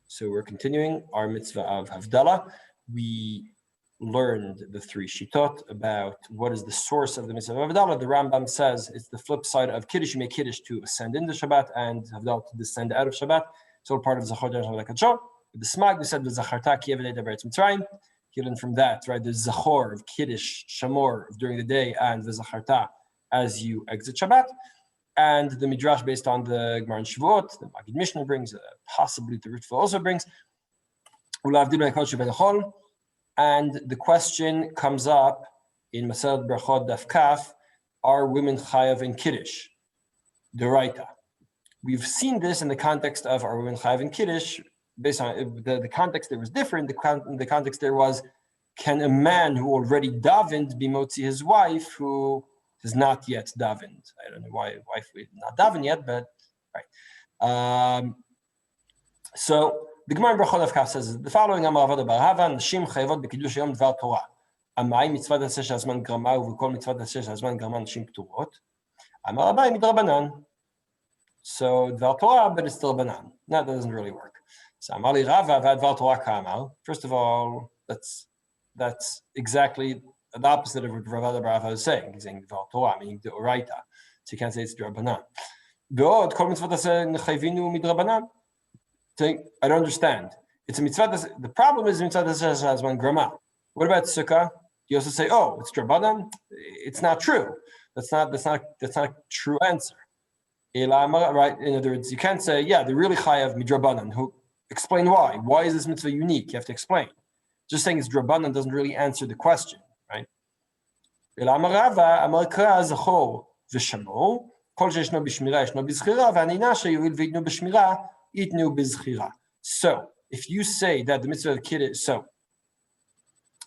So we're continuing our mitzvah of Havdala. We learned the three shitot about what is the source of the mitzvah of Havdala. The Rambam says it's the flip side of Kiddush. You make Kiddush to ascend into Shabbat and Havdala to descend out of Shabbat. It's all part of Zachor Shabbat Kadsho. With the Smag, we said the Zacharta Ki Evedei Beretz Mitzrayim. You learn from that, right? The Zachor of Kiddush, Shamor during the day, and the Zacharta as you exit Shabbat. And the Midrash based on the Gemara in Shavuot, the Magid Mishnah brings, possibly the Ritva also brings. And the question comes up in Masad Brachot Daf Kaf, are women chayav in Kiddush? D'oraita. We've seen this in the context of are women chayav in Kiddush. Based on the context there was different. The context there was, can a man who already davened be motzi his wife who has not yet davened? I don't know why wife would not daven yet, but right. So the Gemara in Brachot Kaf says the following: Amar Avada bar Hava, Nashim chayavot b'kiddush yom dvar Torah. Amai mitzvah daseh shazman grama uv'kol mitzvah daseh shazman grama nashim pturot. Amar Abai midrabanan. So dvar Torah, but it's still banan. No, that doesn't really work. So Amali Rava v'advar Torah kamal. First of all, that's exactly the opposite of what Ravada Barava is saying. He's saying dvar Torah, meaning the oraita. So you can't say it's drabanan. Be'od kol mitzvah daseh nechayvinu midrabanan. I don't understand. It's a mitzvah. The problem is mitzvah that has one grama. What about sukkah? You also say, oh, it's drabanan. It's not true. That's not a true answer. Right? In other words, you can't say, yeah, the really chayav midrabanan. Who explain why? Why is this mitzvah unique? You have to explain. Just saying it's drabanan doesn't really answer the question, right? So, if you say that the mitzvah of Kiddush, so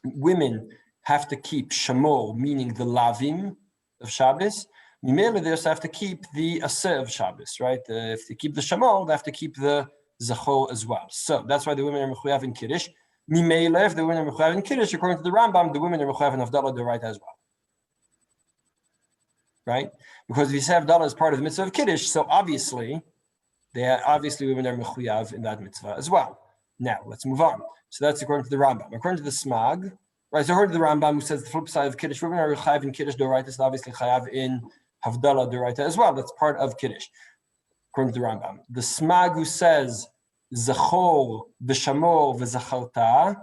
women have to keep shamor, meaning the lavim of Shabbos, Mimele they also have to keep the aseh of Shabbos, right? If they keep the shamor, they have to keep the zachor as well. So that's why the women are mechuyav in Kiddush. Mimele, if the women are mechuyav in Kiddush, according to the Rambam, the women are mechuyav in Havdalah d'oraita as well. Right? Because if you say Havdalah is part of the mitzvah of Kiddush, so obviously women are mechuyav in that mitzvah as well. Now, let's move on. So that's according to the Rambam. According to the Smag, right, so according to the Rambam, who says the flip side of Kiddush, women are chayav in Kiddush d'oraita, is obviously chayav in Havdalah d'oraita as well. That's part of Kiddush, according to the Rambam. The Smag, who says Zachor, v'shamor, v'zacharta,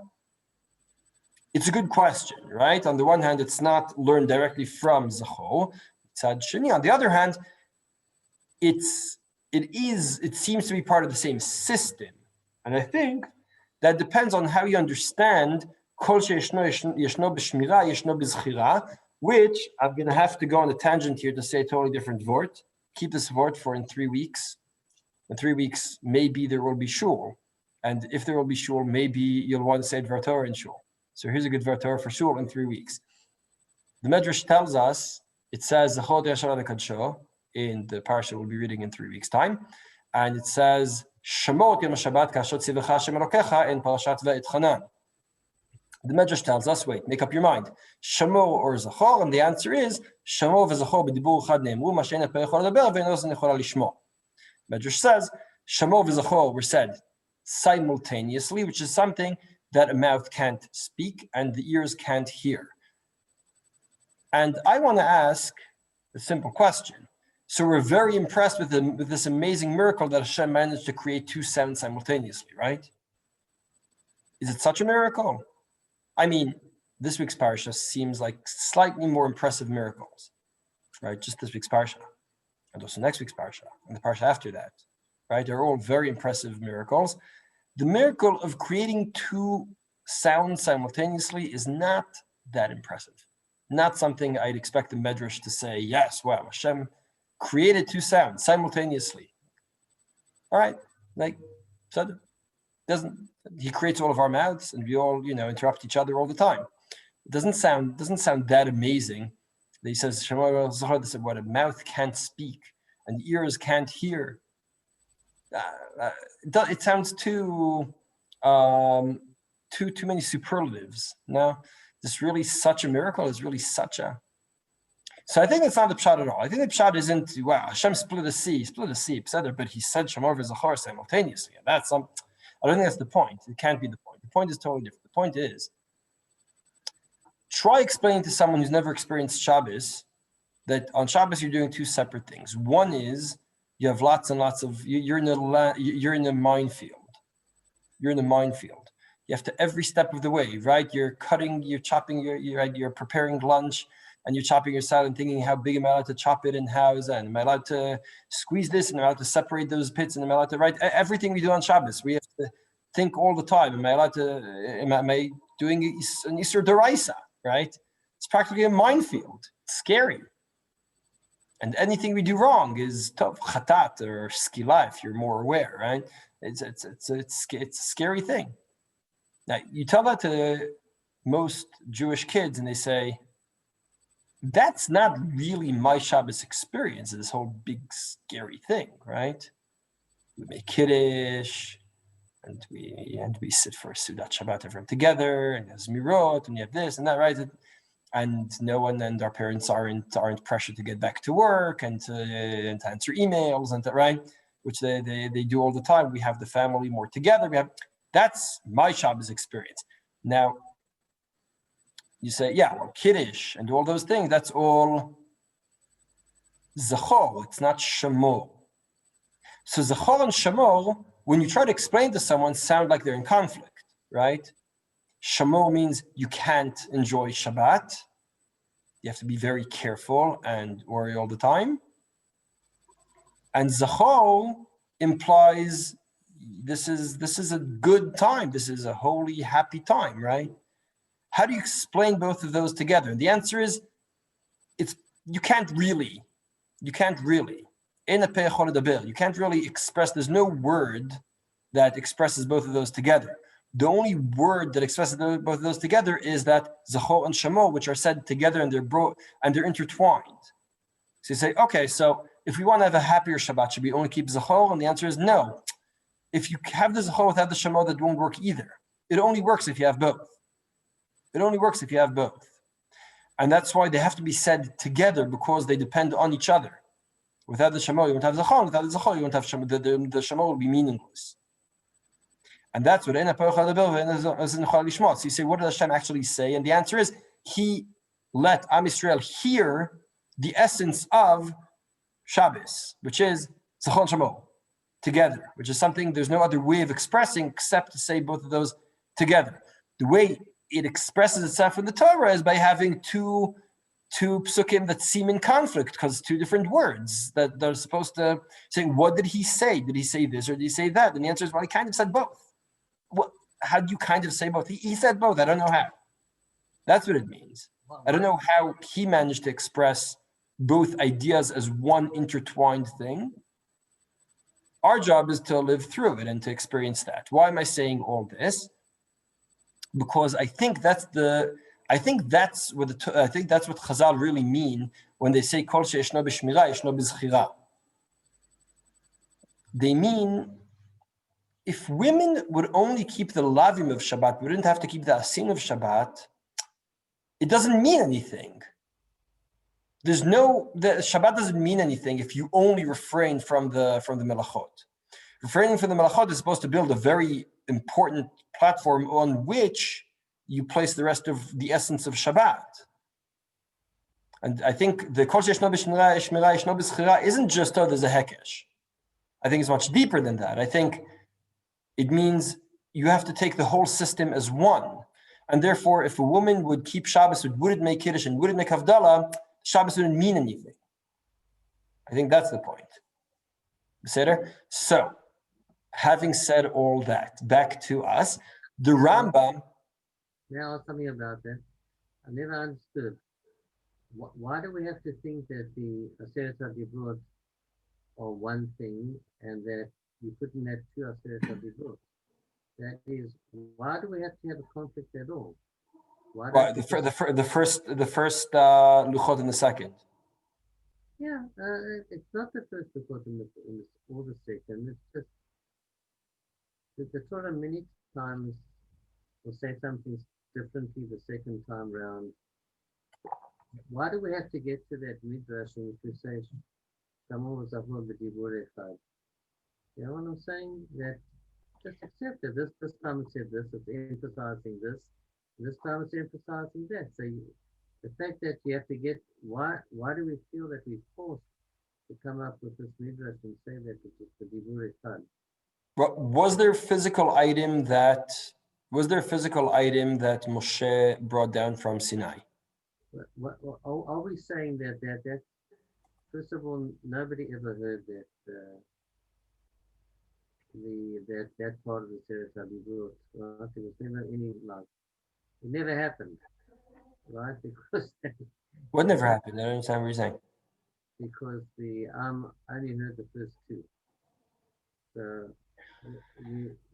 it's a good question, right? On the one hand, it's not learned directly from Zachor. Tzad Sheni. On the other hand, it seems to be part of the same system. And I think that depends on how you understand Kol she'yeshno b'shmira, yeshno b'zchira, which I'm going to have to go on a tangent here to say a totally different word. Keep this word for in 3 weeks. In 3 weeks, maybe there will be shul. And if there will be shul, maybe you'll want to say Dvar Torah in shul. So here's a good Dvar Torah for shul in 3 weeks. The Medrash tells us, it says, in the parsha we'll be reading in 3 weeks' time. And it says, Shamot Yom Shabbat Kashot Tzivacha Hashem Elokecha in Parashat Ve'etchanan. The Medrash tells us, wait, make up your mind. Shamor or Zachor? And the answer is, Shamor v'Zachor b'dibur chad ne'emru, ma she'en ha'peh yachol ledaber ve'en ozen yachola lishmo. Medrash says, Shamor v'Zachor were said simultaneously, which is something that a mouth can't speak and the ears can't hear. And I want to ask a simple question. So we're very impressed with this amazing miracle that Hashem managed to create 2 sounds simultaneously, right? Is it such a miracle? I mean, this week's parsha seems like slightly more impressive miracles, right? Just this week's parsha, and also next week's parsha, and the parsha after that, right? They're all very impressive miracles. The miracle of creating 2 sounds simultaneously is not that impressive. Not something I'd expect the Medrash to say, yes, wow, Hashem created 2 sounds simultaneously. All right, like, so he creates all of our mouths and we all, interrupt each other all the time. It doesn't sound that amazing. He says, what a mouth can't speak and ears can't hear. It sounds too many superlatives. No, this really such a miracle is really such a. So I think it's not the pshat at all. I think the pshat isn't, wow, Hashem split a sea, but he said Shamor v'Zachor simultaneously. And I don't think that's the point. It can't be the point. The point is totally different. The point is, try explaining to someone who's never experienced Shabbos that on Shabbos you're doing two separate things. One is you have lots and lots of you're in a minefield. You're in a minefield. You have to every step of the way, right? You're cutting, you're chopping, you're preparing lunch, and you're chopping your salad and thinking, how big am I allowed to chop it, and how is that? Am I allowed to squeeze this, and am I allowed to separate those bits, and am I allowed to, right? Everything we do on Shabbos, we have to think all the time. Am I allowed to? Am I doing an Isur Deraisa? Right? It's practically a minefield. It's scary. And anything we do wrong is tough, chatat or skila, if you're more aware, right? It's a scary thing. Now, you tell that to most Jewish kids, and they say, that's not really my Shabbos experience, this whole big, scary thing, right? We make Kiddush, and we sit for Sudat Shabbat everyone together, and there's Mirot, and you have this and that, right? And no one and our parents aren't pressured to get back to work and to answer emails and right, which they do all the time. We have the family more together. That's my Shabbos experience. Now, you say, yeah, well, Kiddush and all those things, that's all Zachor, it's not Shamor. So Zachor and Shamor, when you try to explain to someone, sound like they're in conflict, right? Shamor means you can't enjoy Shabbat. You have to be very careful and worry all the time. And Zachor implies this is a good time. This is a holy, happy time, right? How do you explain both of those together? And the answer is, you can't really. In a peichol adaber, you can't really express. There's no word that expresses both of those together. The only word that expresses both of those together is that Zachor and Shamor, which are said together and they're intertwined. So you say, okay, so if we want to have a happier Shabbat, should we only keep Zachor? And the answer is no. If you have the Zachor without the Shamor, that won't work either. It only works if you have both. And that's why they have to be said together, because they depend on each other. Without the Shamor, you won't have Zachor. Without the Zachor, you won't have Shamor. The Shamor will be meaningless. And that's what Ein HaPoach HaLeber. So you say, what did Hashem actually say? And the answer is, He let Am Yisrael hear the essence of Shabbos, which is Zachor and Shamor, together, which is something there's no other way of expressing except to say both of those together. The way it expresses itself in the Torah is by having two psukim that seem in conflict, because two different words that they're supposed to say, what did he say? Did he say this or did he say that? And the answer is, well, he kind of said both. How do you kind of say both? He said both. I don't know how. That's what it means. I don't know how he managed to express both ideas as one intertwined thing. Our job is to live through it and to experience that. Why am I saying all this? Because I think that's what Chazal really mean when they say Kol she'eshno b'shmira, yeshno b'zchira. They mean, if women would only keep the lavim of Shabbat, we wouldn't have to keep the asin of Shabbat. It doesn't mean anything. The Shabbat doesn't mean anything if you only refrain from the melachot. Refraining from the melachot is supposed to build a very important platform on which you place the rest of the essence of Shabbat. And I think the Kol she'eshno b'shmira, yeshno b'zchira isn't just, there's a hekesh. I think it's much deeper than that. I think it means you have to take the whole system as one. And therefore, if a woman would keep Shabbos, wouldn't make Kiddush and wouldn't make Havdala, Shabbos wouldn't mean anything. I think that's the point. So, having said all that, back to us, the Rambam. Now, tell me about that. I never understood. Why do we have to think that the Aseret HaDibrot are one thing, and that you couldn't have two Aseret HaDibrot? That is, why do we have to have a conflict at all? The first luchot and the second. Yeah, it's not the first luchot or the second. It's just the Torah many times will say something differently the second time round. Why do we have to get to that midrash in which we say Shamor Zachor b'dibur echad? You know what I'm saying? That just accept it. This time it said this, it's emphasizing this time it's emphasizing that. So the fact that you have to get why do we feel that we're forced to come up with this midrash and say that it's the Dibur Echad? Was there a physical item that Moshe brought down from Sinai? What are we saying that first of all, nobody ever heard that that part of the Sefer Dibur, right? There was never any it never happened, right? Because What never happened? I don't understand what you're saying. Because the only heard the first two. So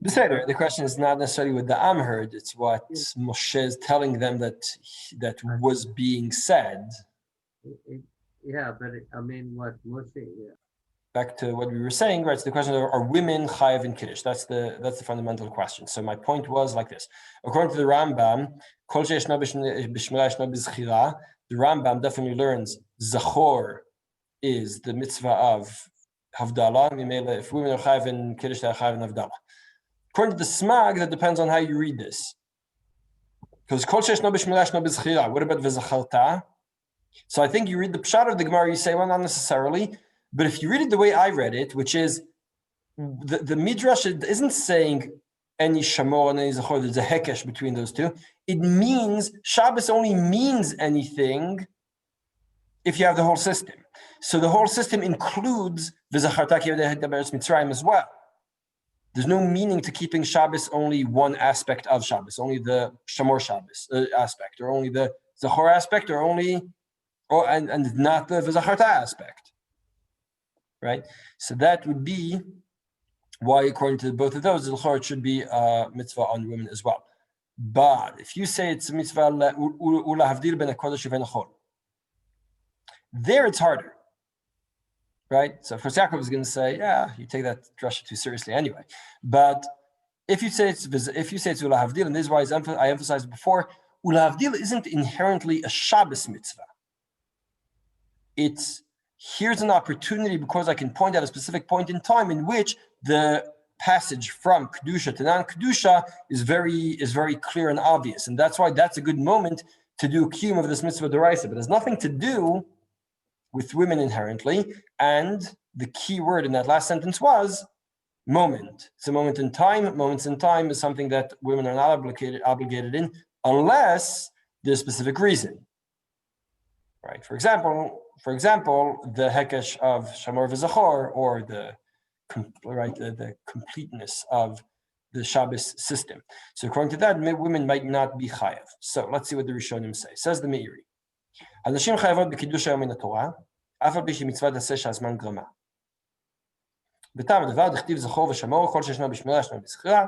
The question is not necessarily what the Am heard, it's what Moshe is telling them that was being said. I mean, what Moshe, yeah. Back to what we were saying, right? So the question of, are women chayav in Kiddush? That's the fundamental question. So my point was like this. According to the Rambam, the Rambam definitely learns Zachor is the mitzvah of Havdala. If women are chayav in Kiddush, they're chayav in Havdala. According to the Smag, that depends on how you read this. Because what about V'zacharta? So I think you read the Pshat of the Gemara, you say, well, not necessarily. But if you read it the way I read it, which is the Midrash isn't saying any Shamor and any Zachor, there's a hekesh between those two. It means Shabbos only means anything if you have the whole system. So the whole system includes V'zacharta K'yodeh Be'eretz Mitzrayim as well. There's no meaning to keeping Shabbos only one aspect of Shabbos, only the Shamor Shabbos aspect, or only the Zachor aspect, and not the V'zacharta aspect. Right? So that would be why, according to both of those, it should be a mitzvah on women as well. But if you say it's a mitzvah ula havdil ben hakodesh uven hachol, there it's harder. Right? So of course Yaakov is going to say, yeah, you take that drasha too seriously anyway. But if you say it's ula havdil, and this is why I emphasized before, ula havdil isn't inherently a Shabbos mitzvah. Here's an opportunity because I can point out a specific point in time in which the passage from Kedusha to non-Kedusha is very clear and obvious. And that's why that's a good moment to do kiyum of this mitzvah d'oraisa. But it has nothing to do with women inherently. And the key word in that last sentence was moment. It's a moment in time. Moments in time is something that women are not obligated in unless there's a specific reason. Right? For example, the hekesh of Shamor v'Zachor, or the completeness of the Shabbos system. So according to that, women might not be chayav. So let's see what the Rishonim say. Says the Meiri. Hanashim chayavot b'kiddush hayom min haTorah, af al pi shemitzvah taseh shazman grama. V'tam hadavar d'chtiv Zachor v'Shamor kol sheshna b'shmira shna b'zchira,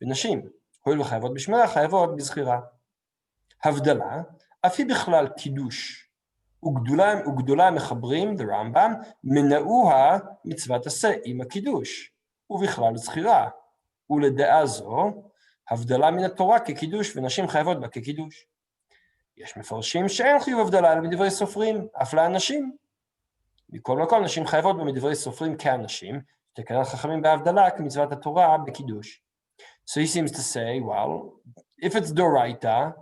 v'nashim hoil v'chayavot b'shmira chayavot b'zchira. Havdala afi bichlal kiddush וגדולה מחברים, the Rambam, מנעוה מצוות עשה עם הקידוש, ובכלל זכירה. ולדעה זו, הבדלה מן התורה כקידוש, ונשים חייבות בה כקידוש. יש מפרשים שאין חיוב הבדלה אלא מדברי סופרים, אף לאנשים. מכל מקום, נשים חייבות בה מדברי סופרים כאנשים, שתקנת חכמים בהבדלה כמצוות התורה בקידוש. So he seems to say, well, if it's doraita,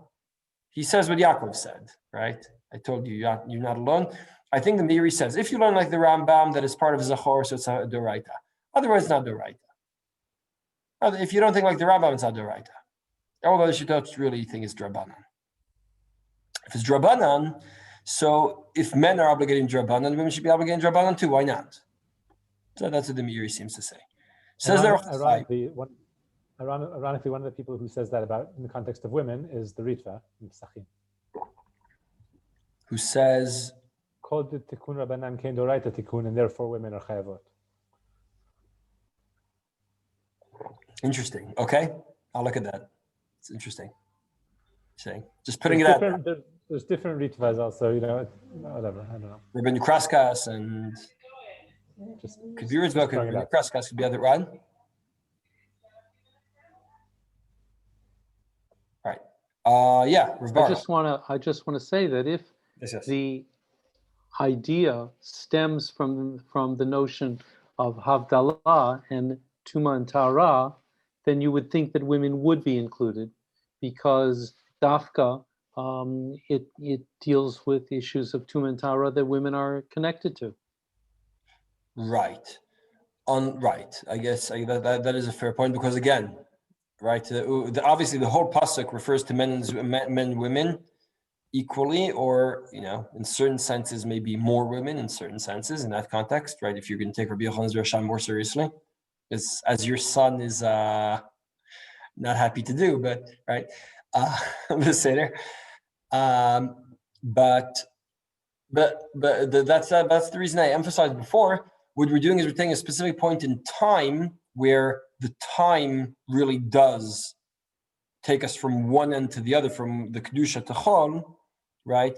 he says what Yaakov said, right? I told you, you're not alone. I think the Meiri says, if you learn like the Rambam, that is part of Zachor, so it's a doraita. Otherwise, it's not doraita. If you don't think like the Rambam, it's not doraita. Although you don't really think it's drabanan. If it's drabanan, so if men are obligating drabanan, women should be obligating drabanan too. Why not? So that's what the Meiri seems to say. Says there. Ironically, one of the people who says that about in the context of women is the Ritva in Pesachim, who says called the tikkun rabbanan kein doraita tikkun, and therefore women are chayavot. Interesting. Okay, I'll look at that. It's interesting. Saying just putting it out. There's different ritvas also. Whatever. I don't know. Rabbi Kraskas and could be Ritva. Rabbi Kraskas could be other one. Right. Yeah. I just want to say that if the idea stems from the notion of Havdalah and Tuma and Tara, then you would think that women would be included, because dafka, it deals with issues of Tum and Tara that women are connected to. Right. Right. I guess that is a fair point, because again, right, obviously the whole pasuk refers to men and women equally, or in certain senses maybe more women in certain senses in that context, right? If you're going to take Rabbi Yochanan's Rasham more seriously, as your son is not happy to do, but right, the Seder. But that's the reason I emphasized before. What we're doing is we're taking a specific point in time where the time really does take us from one end to the other, from the Kedusha to Chol, right?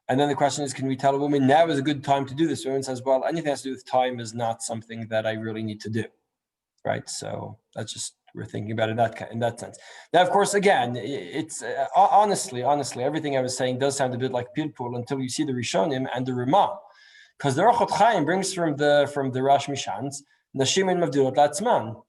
And then the question is, can we tell a woman now is a good time to do this? The woman says, well, anything that has to do with time is not something that I really need to do, right? So that's just, we're thinking about it in that sense. Now, of course, again, it's honestly, everything I was saying does sound a bit like Pilpul until you see the Rishonim and the Ramah. Because the Orchot Chaim brings from the Rosh Mishans, Nashim and Mavdilot Latzman.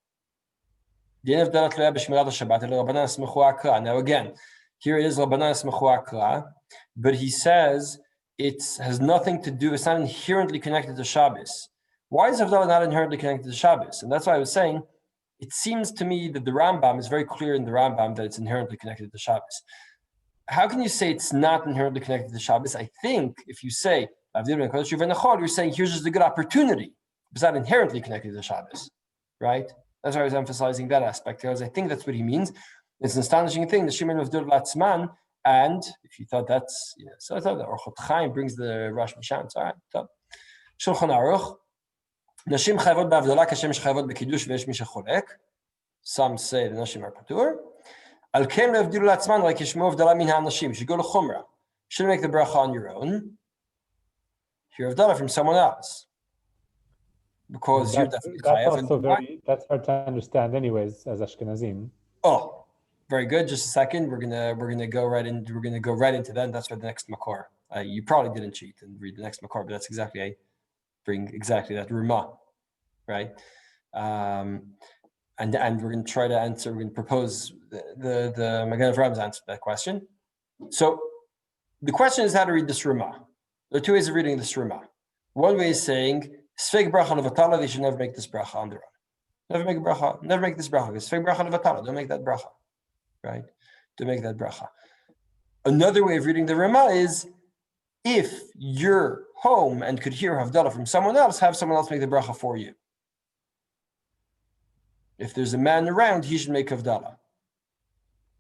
Now again, here it is Rabbanan Smechu Akra, but he says it has nothing to do, it's not inherently connected to Shabbos. Why is Havdala not inherently connected to Shabbos? And that's why I was saying, it seems to me that the Rambam is very clear in the Rambam that it's inherently connected to Shabbos. How can you say it's not inherently connected to Shabbos? I think if you say, you're saying here's just a good opportunity. It's not inherently connected to Shabbos, right? That's why I was emphasizing that aspect, because I think that's what he means. It's an astonishing thing, the Shimon of Dur Latzman, and if you thought that's, so I thought the Orchot Chaim brings the Rosh Mishan. All right, so Shulchan Aruch, Nashim chayvot b'Havdala kashem chayvot b'Kiddush v'yesh mi shecholek. Some say the Nashim are patur. Al ken lo yavdilu latzman like yishmu Havdala min ha'nashim. You should go to Chumrah. You shouldn't make the bracha on your own. Hear Havdala from someone else, because you're definitely chayav. That's hard to understand, anyways, as Ashkenazim. Oh, very good. Just a second. We're gonna go right into that. And that's for the next makor. You probably didn't cheat and read the next makor, but that's exactly, I bring exactly that Ramah, right? And we're going to try to answer. We're going to propose the Magen Avram's answer to that question. So the question is how to read this Ramah. There are two ways of reading this Ramah. One way is saying Sfeig bracha levatala. They should never make this bracha on their own. Never make a bracha. Never make this bracha. Sfeig bracha levatala. Don't make that bracha, right? Don't make that bracha. Another way of reading the Ramah is, if you're home and could hear Havdala from someone else, have someone else make the bracha for you. If there's a man around, he should make Havdala.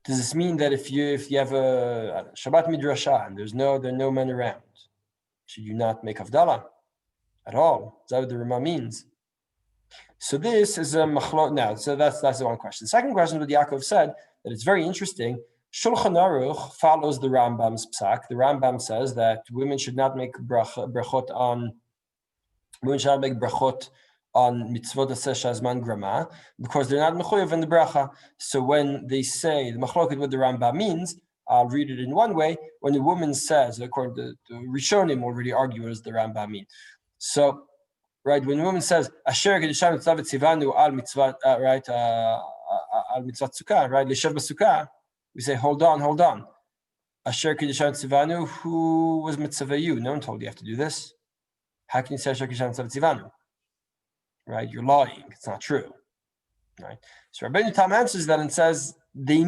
Does this mean that if you have a Shabbat midrasha and there are no men around, should you not make Havdala at all? Is that what the Ramah means? So this is a machlok now. So that's the one question. The second question, what Yaakov said, that it's very interesting. Shulchan Aruch follows the Rambam's psak. The Rambam says that women should not make brachot on mitzvot aseh shazman grama, because they're not mechuyev in the bracha. So when they say the machloked what the Rambam means, I'll read it in one way. When a woman says, according to the Rishonim, already argue what does the Rambam mean. So, right, when a woman says asher kedusha mitzvah tzivanu al mitzvah, right, al mitzvah sukkah, right, lishav b'sukkah. We say, hold on. Asher Kedushan Tzivanu, who was mitzvah you? No one told you have to do this. How can you say Asher Kedushan Tzivanu? Right? You're lying. It's not true. Right? So Rabbeinu Tam answers that and says, they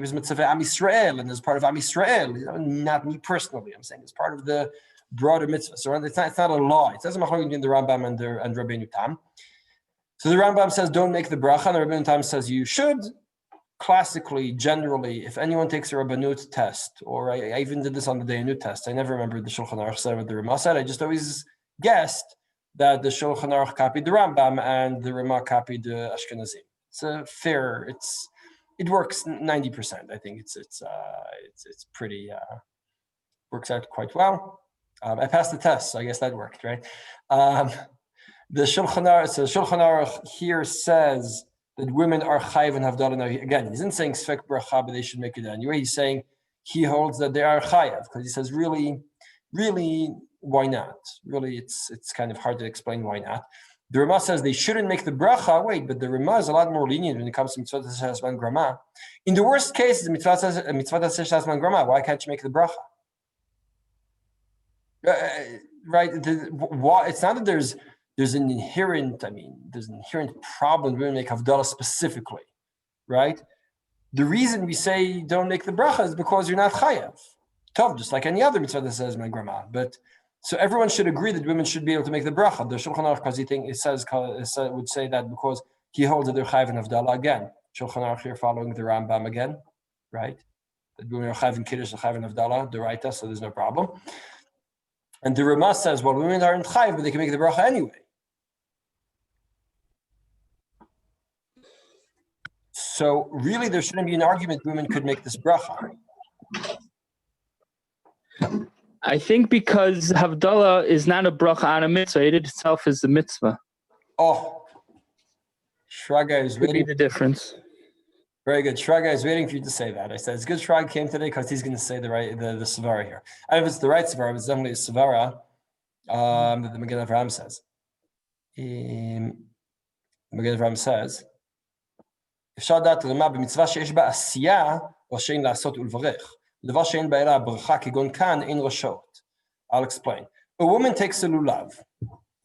was mitzvah Am Yisrael, and as part of Am Yisrael, not me personally. I'm saying it's part of the broader mitzvah. So it's not a law. It says between the Rambam and Rabbeinu Tam. So the Rambam says, don't make the bracha, and the Rabbeinu Tam says you should. Classically, generally, if anyone takes a Rabbanut test, or I even did this on the Dayanut test, I never remembered the Shulchan Aruch said what the Ramah said. I just always guessed that the Shulchan Aruch copied the Rambam and the Ramah copied the Ashkenazim. It's a fair. It works 90%. I think it's pretty works out quite well. I passed the test, so I guess that worked, right? The Shulchan Aruch here says that women are chayiv and Havdala. Now, again, he isn't saying sfek bracha, but they should make it anyway. He's saying he holds that they are chayiv, because he says, really, why not? Really, it's kind of hard to explain why not. The Rama says they shouldn't make the bracha. Wait, but the Rama is a lot more lenient when it comes to mitzvah shasman grama. In the worst case, the mitzvah shasman grama. Why can't you make the bracha? Right? It's not that there's an inherent. There's an inherent problem when we make Havdala specifically, right? The reason we say don't make the bracha is because you're not chayav. Tov, just like any other mitzvah that says my grandma. But so everyone should agree that women should be able to make the bracha. The Shulchan Aruch Kazi thing would say that because he holds that they're chayav in Havdala again. Shulchan Aruch here following the Rambam again, right? That women are chayav in Kiddush and chayav in Havdala, the Raita, so there's no problem. And the Rama says, well, women aren't chayav, but they can make the bracha anyway. So really, there shouldn't be an argument women could make this bracha. I think because Havdala is not a bracha on a mitzvah, it itself is the mitzvah. Oh, Shraga is Could be waiting. the difference. Very good. Shraga is waiting for you to say that. I said it's good Shraga came today because he's going to say the Svara here. I don't know if it's the right Svara, but it's definitely a Svara that the Magen Avraham says. The Magen Avraham says, אפשר לדעת למה במצווה שיש בה עשייה או שאין לעשות ולברך. דבר שאין בה אלא הברכה כגון כאן אין רשעות. I'll explain. A woman takes a lulav.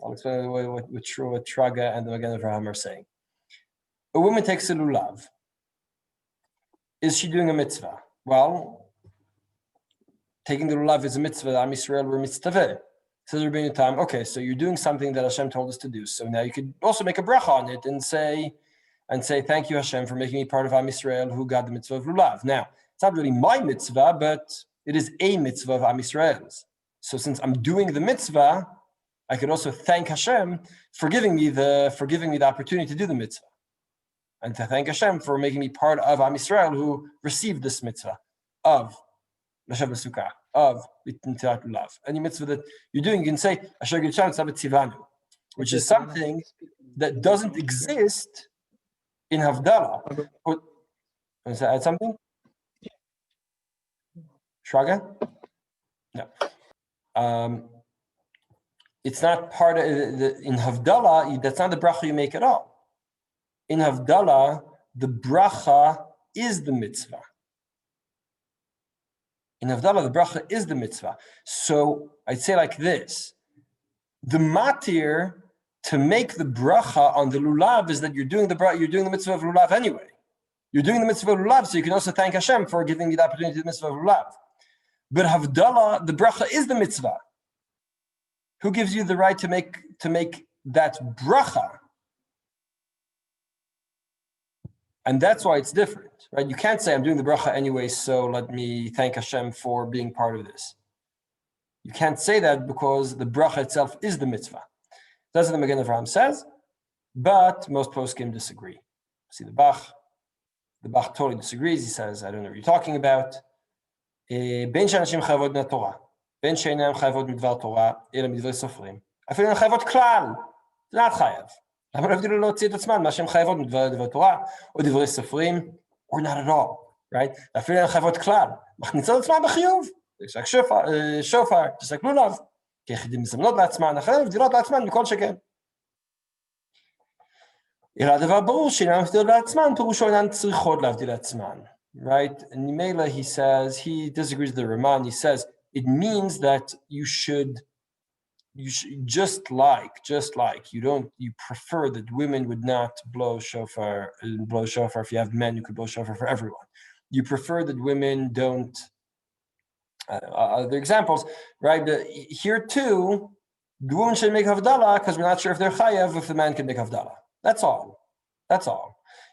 I'll explain what Shraga and the Magen Avraham are saying. A woman takes a lulav. Is she doing a mitzvah? Well, taking the lulav is a mitzvah. Am Yisrael were mitzvah. Says Rabbeinu Tam, okay, so you're doing something that Hashem told us to do. So now you could also make a bracha on it and say, thank you Hashem for making me part of Am Yisrael who got the mitzvah of lulav. Now, it's not really my mitzvah, but it is a mitzvah of Am Yisrael's. So since I'm doing the mitzvah, I could also thank Hashem for giving me the opportunity to do the mitzvah. And to thank Hashem for making me part of Am Yisrael who received this mitzvah of Lashav Sukkah, of Nitilat Lulav. Any mitzvah that you're doing, you can say, Asher Gilchan Tzavet Tzivanu, which is something that doesn't exist in Havdala. Want to add something? Shraga? No. It's not part of in Havdala, that's not the bracha you make at all. In Havdala, the bracha is the mitzvah. In Havdala, the bracha is the mitzvah. So I'd say like this: the matir to make the bracha on the lulav is that you're doing the mitzvah of lulav anyway. You're doing the mitzvah of lulav, so you can also thank Hashem for giving you the opportunity to do the mitzvah of lulav. But Havdala, the bracha is the mitzvah. Who gives you the right to make that bracha? And that's why it's different, right? You can't say I'm doing the bracha anyway, so let me thank Hashem for being part of this. You can't say that because the bracha itself is the mitzvah. That's what the Magen Avraham says, but most poskim disagree. See the Bach totally disagrees. He says, I don't know what you're talking about. Ben she'anashim chayavot min Torah, ben she'einam chayavot midvar Torah, ela midvrei sofrim. Afילו אין חייבות כלל, זה not חייב. למה לא הבדילו להוציא את עצמן מה שהן חייבות מדבר תורה או דברי סופרים, or not at all, right? אפילו אין חייבות כלל, מכניסות עצמן בחיוב, יש רק שופר, יש רק לולב, כי יחידים מזמנות לעצמן, אחרי מבדילות לעצמן מכל שכן. אלא הדבר ברור שאינן מבדילות לעצמן, פירושו אינן צריכות להבדיל לעצמן, right? And Nimela, he says, he disagrees with the Raman, he says, it means that you should just like you prefer that women would not blow shofar if you have men who could blow shofar for everyone. You prefer that women don't. Other examples, right? Here too, the woman should make havdala because we're not sure if they're chayav if the man can make havdala. That's all.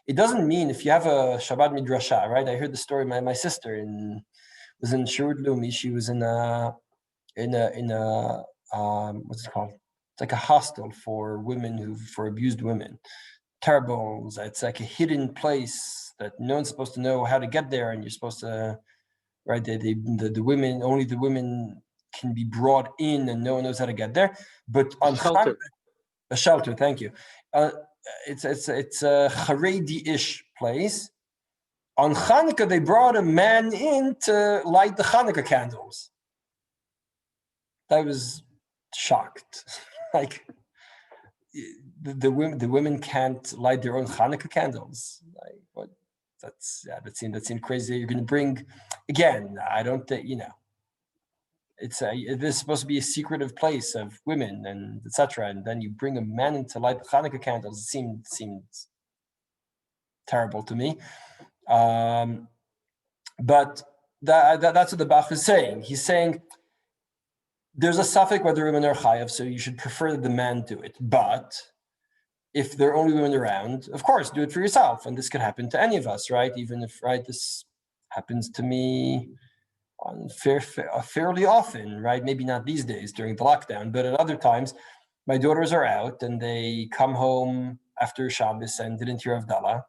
It doesn't mean if you have a Shabbat midrasha, right? I heard the story. My sister was in Shiur Lumi. She was in a what's it called? It's like a hostel for women for abused women. Terrible. It's like a hidden place that no one's supposed to know how to get there, and you're supposed to, right? The women, only the women can be brought in, and no one knows how to get there. But on a shelter. Thank you. It's a Haredi-ish place. On Hanukkah, they brought a man in to light the Hanukkah candles. I was shocked. Like, the women can't light their own Hanukkah candles. Like what? That seemed crazy. You're going to bring, again, I don't think, this is supposed to be a secretive place of women and etc. And then you bring a man in to light the Hanukkah candles. It seemed terrible to me. But that's what the Bach is saying. He's saying there's a suffix whether women are chayav, so you should prefer that the man do it. But if there are only women around, of course, do it for yourself. And this could happen to any of us, right? Even if, this happens to me fairly often, right? Maybe not these days during the lockdown, but at other times, my daughters are out and they come home after Shabbos and didn't hear Havdala.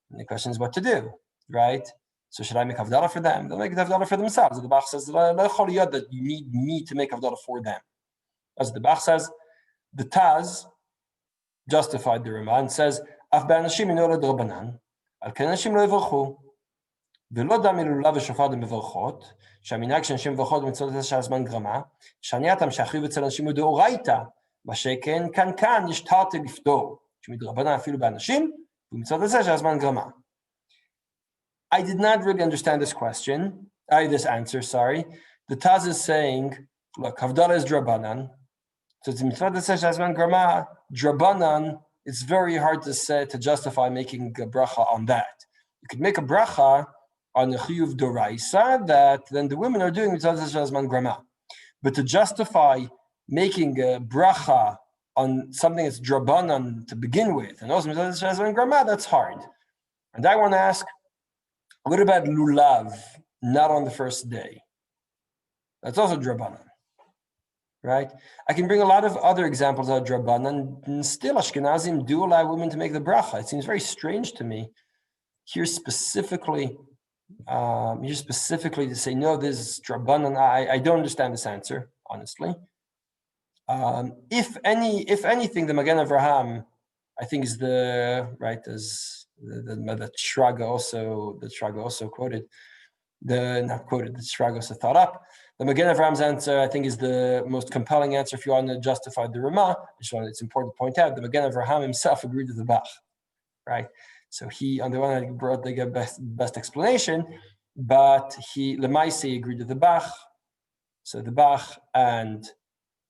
And the question is what to do, right? So should I make Havdala for them? They'll make Havdala for themselves. The Bach says that you need me to make Havdala for them. As the Bach says, the Taz justified the Rama and says, Af b'anashim inola d'rabanan, al ken anashim lo yivarchu, v'lo dam ilula v'shofar d'mevarchot, שהמנהג שאנשים מברכות במצוות הזה שהזמן גרמה, שענייתם שהחיוב אצל אנשים הוא דאורייתא, מה שכן כאן יש תרתי לפתור, שמדרבנן אפילו באנשים, במצוות הזה שהזמן גרמה. I did not really understand this answer. The Taz is saying, look, Havdala is drabanan, so it's mitzvah that hazman grama, drabanan, it's very hard to justify making a bracha on that. You could make a bracha on the chiyuv doraisa that then the women are doing mitzvah hazman grama. But to justify making a bracha on something that's drabanan to begin with, and also mitzvah hazman grama, that's hard. And I want to ask, what about lulav, not on the first day? That's also drabanan, right? I can bring a lot of other examples of drabanan, and still Ashkenazim do allow women to make the bracha. It seems very strange to me. Here specifically to say, no, this is drabanan. I don't understand this answer, honestly. If anything, the Magen Avraham, I think, is the Shraga also quoted, the Shraga also thought up. The Magen Avraham's answer, I think, is the most compelling answer if you want to justify the Rama. It's important to point out the Magen Avraham himself agreed with the Bach, right? So he, on the one hand, brought the best explanation, but he Lemaisi agreed with the Bach. So the Bach and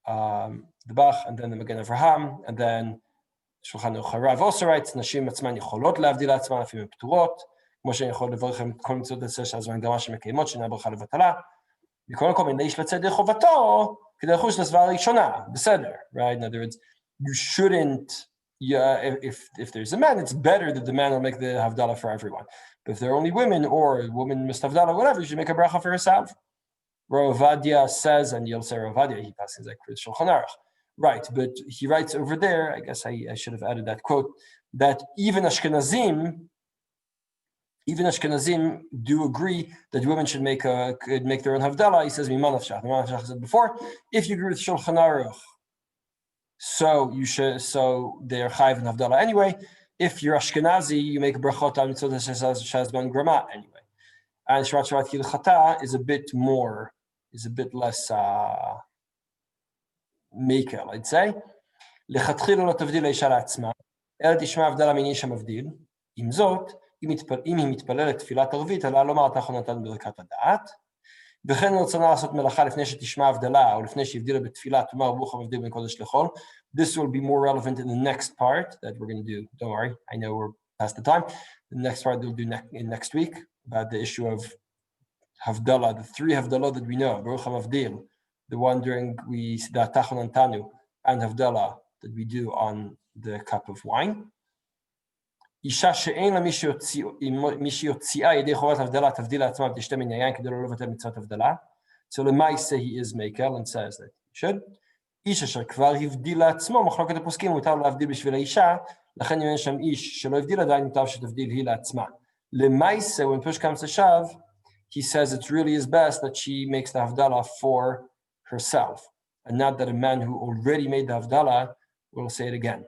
then the Magen Avraham, and then Shulchan Aruch Harav also writes, נשים עצמן יכולות להבדיל לעצמן לפעמים הן פטורות, כמו שהן יכולות לברך את כל מצוות עשה שהזמן גרמה שמקיימות, שאינה ברכה לבטלה. מכל מקום, איש לצאת ידי חובתו, כדי לחוש לסברה הראשונה, בסדר, right? In other words, you shouldn't, if there's a man, it's better that the man will make the Havdalah for everyone. But if there are only women, or a woman missed Havdalah, whatever, you should make a bracha for herself. Rav Ovadia says, and you'll say Rav Ovadia, he passes like Shulchan Aruch. Right, but he writes over there, I guess I should have added that quote, that even Ashkenazim do agree that women should could make their own Havdalah. He says, Miman Afshach. Miman Afshach said before, if you agree with Shulchan Aruch, so they're chayiv in Havdalah anyway. If you're Ashkenazi, you make a brachot on mitzvot shazman grama anyway. And Shvat Kilchata is a bit less makel, I'd say. לכתחילה לא תבדיל האישה לעצמה, אלא תשמע הבדלה מאיש המבדיל. עם זאת, אם היא מתפללת תפילת ערבית, עליה לומר אתה יכול נתן ברכת הדעת. וכן רצונה לעשות מלאכה לפני שתשמע הבדלה, או לפני שהבדילה בתפילה, תאמר ברוך המבדיל בין קודש לחול. This will be more relevant in the next part that we're going to do. Don't worry, I know we're past the time. The next part we'll do next week about the issue of Havdala, the three Havdalah that we know, Baruch HaMavdil, the one during the Tachon Antanu, and Havdala that we do on the cup of wine. אישה שאין לה מי שיוציאה ידי חובת הבדלה תבדיל לעצמה ותשתה מן היין כדי לא לבטל מצוות הבדלה. So למעשה he is makel and says that he should. איש אשר כבר הבדיל לעצמו, מחלוקת הפוסקים מותר לו להבדיל בשביל האישה, לכן אם אין שם איש שלא הבדיל עדיין מותר שתבדיל היא לעצמה. למעשה, when push comes to shove, he says it really is best that she makes the Havdalah for herself, and not that a man who already made the Havdalah will say it again.